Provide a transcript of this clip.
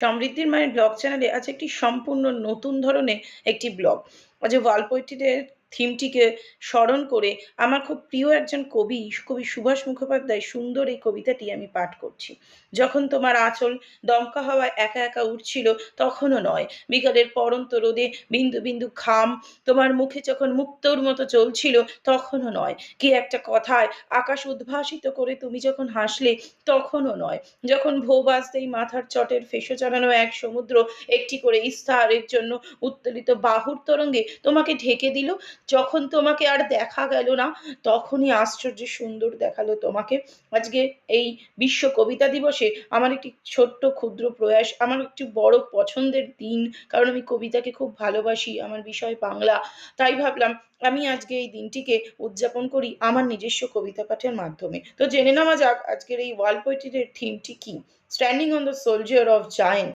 সমৃদ্ধির মায়ের ব্লগ চ্যানেলে আজ একটি সম্পূর্ণ নতুন ধরনের একটি ব্লগ। আজ ওয়াল পোয়েট্রিদের থিমটিকে স্মরণ করে আমার খুব প্রিয় একজন কবি, কবি সুভাষ মুখোপাধ্যায় সুন্দর এই কবিতাটি আমি পাঠ করছি। যখন তোমার আঁচল দমকা হাওয়ায় একা একা উঠছিল, তখনও নয়। বিকালের পড়ন্ত রোদে বিন্দু বিন্দু ঘাম তোমার মুখে যখন মুক্তোর মতো চলছিল, তখনও নয়। কি একটা কথায় আকাশ উদ্ভাসিত করে তুমি যখন হাসলে, তখনও নয়। যখন ভোর বাজতেই মাথার চটের ফেঁসো চড়ানো এক সমুদ্র একটি করে ইস্তাহারের জন্য উত্তোলিত বাহুর তরঙ্গে তোমাকে ঢেকে দিল, যখন তোমাকে আর দেখা গেল না, তখনই আশ্চর্য সুন্দর দেখালো তোমাকে। আজকে এই বিশ্ব কবিতা দিবসে আমার একটি ছোট্ট ক্ষুদ্র প্রয়াস, আমার একটি বড় পছন্দের দিন, কারণ আমি কবিতাকে খুব ভালোবাসি, আমার বিষয় বাংলা। তাই ভাবলাম আমি আজকে এই দিনটিকে উদযাপন করি আমার নিজস্ব কবিতা পাঠের মাধ্যমে। তো জেনে নেওয়া যাক আজকের এই ওয়ার্ল্ড পোয়েট্রির থিমটি কি। Standing on the soldier of giant.